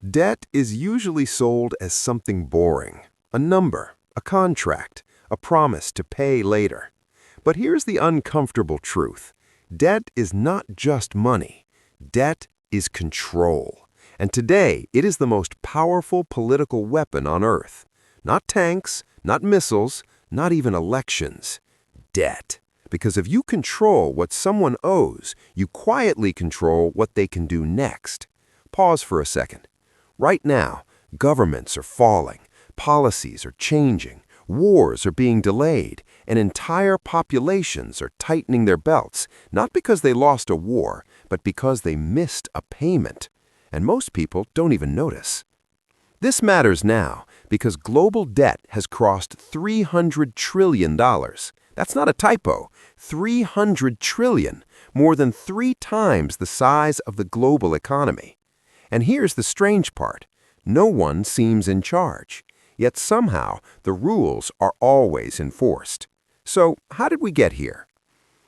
Debt is usually sold as something boring, a number, a contract, a promise to pay later. But here's the uncomfortable truth. Debt is not just money. Debt is control. And today, it is the most powerful political weapon on earth. Not tanks, not missiles, not even elections. Debt. Because if you control what someone owes, you quietly control what they can do next. Pause for a second. Right now, governments are falling, policies are changing, wars are being delayed, and entire populations are tightening their belts, not because they lost a war, but because they missed a payment. And most people don't even notice. This matters now because global debt has crossed $300 trillion. That's not a typo. 300 trillion, more than 3 times the size of the global economy. And here's the strange part. No one seems in charge. Yet somehow, the rules are always enforced. So, how did we get here?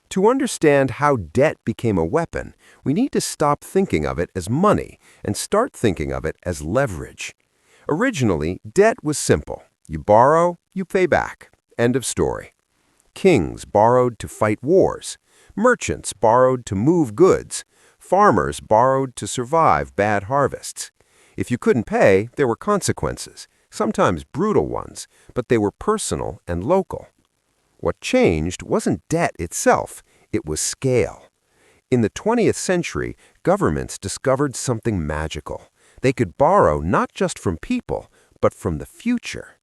To understand how debt became a weapon, we need to stop thinking of it as money and start thinking of it as leverage. Originally, debt was simple. You borrow, you pay back. End of story. Kings borrowed to fight wars. Merchants borrowed to move goods. Farmers borrowed to survive bad harvests. If you couldn't pay, there were consequences, sometimes brutal ones, but they were personal and local. What changed wasn't debt itself, it was scale. In the 20th century, governments discovered something magical. They could borrow not just from people, but from the future.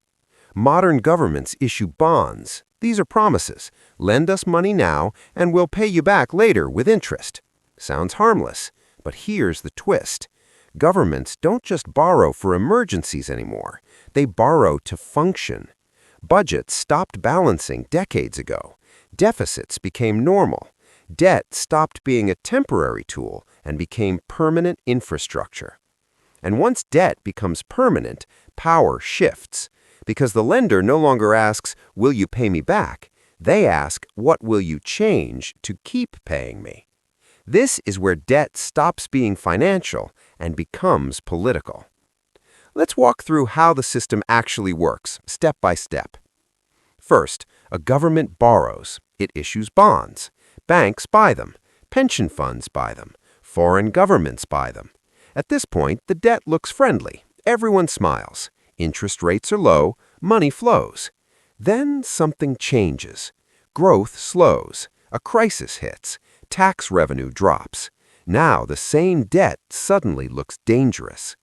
Modern governments issue bonds. These are promises. Lend us money now, and we'll pay you back later with interest. Sounds harmless, but here's the twist. Governments don't just borrow for emergencies anymore. They borrow to function. Budgets stopped balancing decades ago. Deficits became normal. Debt stopped being a temporary tool and became permanent infrastructure. And once debt becomes permanent, power shifts. Because the lender no longer asks, "Will you pay me back?" They ask, "What will you change to keep paying me?" This is where debt stops being financial and becomes political. Let's walk through how the system actually works, step by step. First, a government borrows. It issues bonds. Banks buy them. Pension funds buy them. Foreign governments buy them. At this point, the debt looks friendly. Everyone smiles. Interest rates are low. Money flows. Then something changes. Growth slows. A crisis hits. Tax revenue drops. Now the same debt suddenly looks dangerous.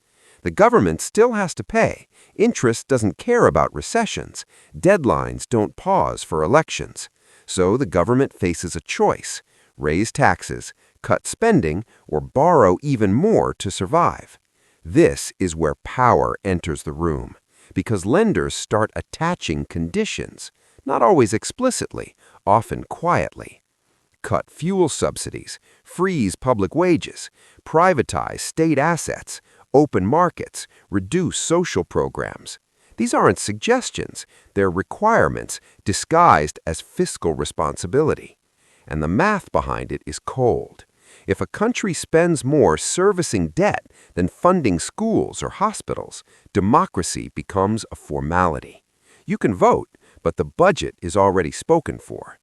The government still has to pay. Interest doesn't care about recessions. Deadlines don't pause for elections. So the government faces a choice: raise taxes, cut spending, or borrow even more to survive. This is where power enters the room, because lenders start attaching conditions, not always explicitly, often quietly. Cut fuel subsidies, freeze public wages, privatize state assets, open markets, reduce social programs. These aren't suggestions, they're requirements disguised as fiscal responsibility. And the math behind it is cold. If a country spends more servicing debt than funding schools or hospitals, democracy becomes a formality. You can vote, but the budget is already spoken for.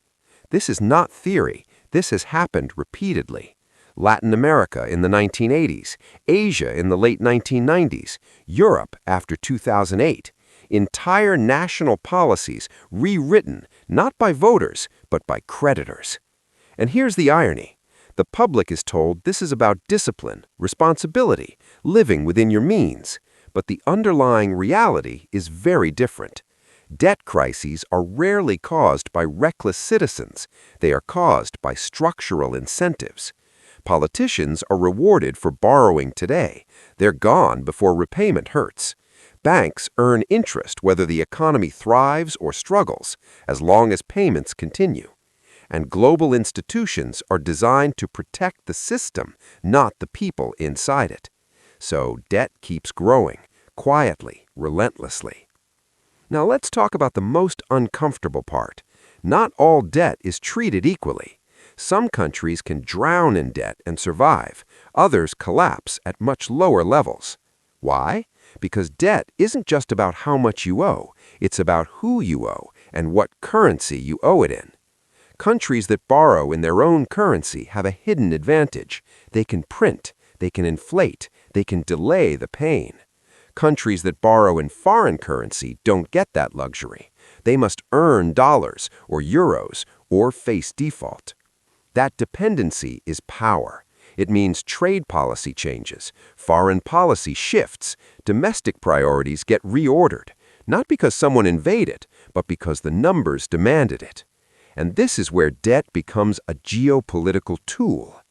This is not theory. This has happened repeatedly. Latin America in the 1980s, Asia in the late 1990s, Europe after 2008. Entire national policies rewritten not by voters, but by creditors. And here's the irony. The public is told this is about discipline, responsibility, living within your means. But the underlying reality is very different. Debt crises are rarely caused by reckless citizens. They are caused by structural incentives. Politicians are rewarded for borrowing today. They're gone before repayment hurts. Banks earn interest whether the economy thrives or struggles, as long as payments continue. And global institutions are designed to protect the system, not the people inside it. So debt keeps growing, quietly, relentlessly. Now let's talk about the most uncomfortable part. Not all debt is treated equally. Some countries can drown in debt and survive. Others collapse at much lower levels. Why? Because debt isn't just about how much you owe, it's about who you owe and what currency you owe it in. Countries that borrow in their own currency have a hidden advantage. They can print, they can inflate, they can delay the pain. Countries that borrow in foreign currency don't get that luxury. They must earn dollars or euros or face default. That dependency is power. It means trade policy changes, foreign policy shifts, domestic priorities get reordered, not because someone invaded, but because the numbers demanded it. And this is where debt becomes a geopolitical tool.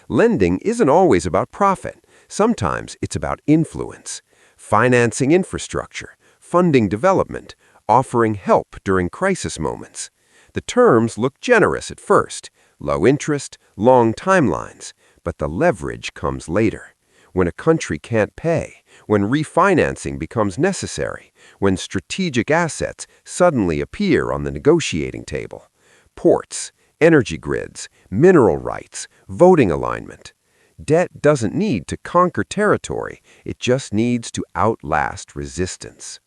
Lending isn't always about profit. Sometimes it's about influence. Financing infrastructure, funding development, offering help during crisis moments. The terms look generous at first, low interest, long timelines, but the leverage comes later. When a country can't pay, when refinancing becomes necessary, when strategic assets suddenly appear on the negotiating table. Ports, energy grids, mineral rights, voting alignment. Debt doesn't need to conquer territory, it just needs to outlast resistance.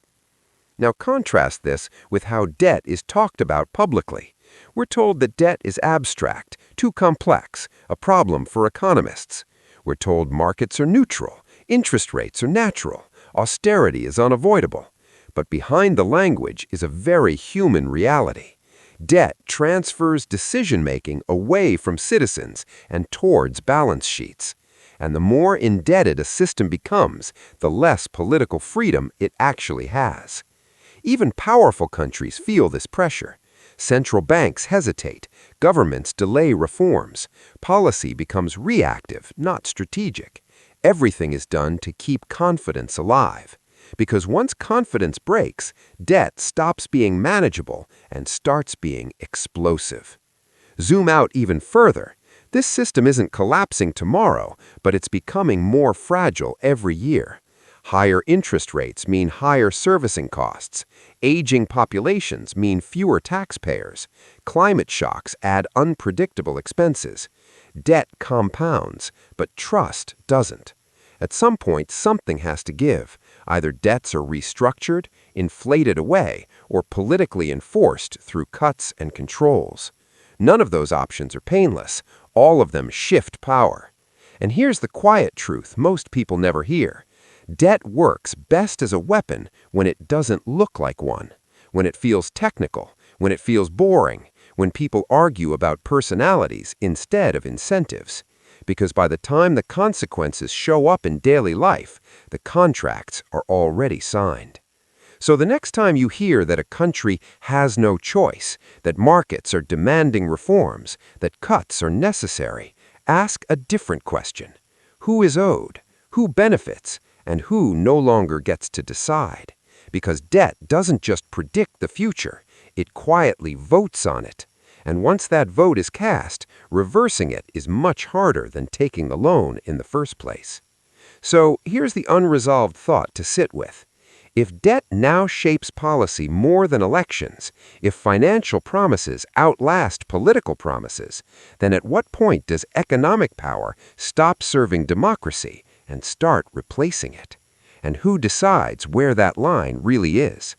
Now contrast this with how debt is talked about publicly. We're told that debt is abstract, too complex, a problem for economists. We're told markets are neutral, interest rates are natural, austerity is unavoidable. But behind the language is a very human reality. Debt transfers decision-making away from citizens and towards balance sheets. And the more indebted a system becomes, the less political freedom it actually has. Even powerful countries feel this pressure. Central banks hesitate, governments delay reforms, policy becomes reactive, not strategic. Everything is done to keep confidence alive. Because once confidence breaks, debt stops being manageable and starts being explosive. Zoom out even further. This system isn't collapsing tomorrow, but it's becoming more fragile every year. Higher interest rates mean higher servicing costs. Aging populations mean fewer taxpayers. Climate shocks add unpredictable expenses. Debt compounds, but trust doesn't. At some point, something has to give. Either debts are restructured, inflated away, or politically enforced through cuts and controls. None of those options are painless. All of them shift power. And here's the quiet truth most people never hear. Debt works best as a weapon when it doesn't look like one, when it feels technical, when it feels boring, when people argue about personalities instead of incentives. Because by the time the consequences show up in daily life, the contracts are already signed. So the next time you hear that a country has no choice, that markets are demanding reforms, that cuts are necessary, ask a different question. Who is owed? Who benefits? And who no longer gets to decide? Because debt doesn't just predict the future, it quietly votes on it. And once that vote is cast, reversing it is much harder than taking the loan in the first place. So here's the unresolved thought to sit with. If debt now shapes policy more than elections, if financial promises outlast political promises, then at what point does economic power stop serving democracy and start replacing it? And who decides where that line really is?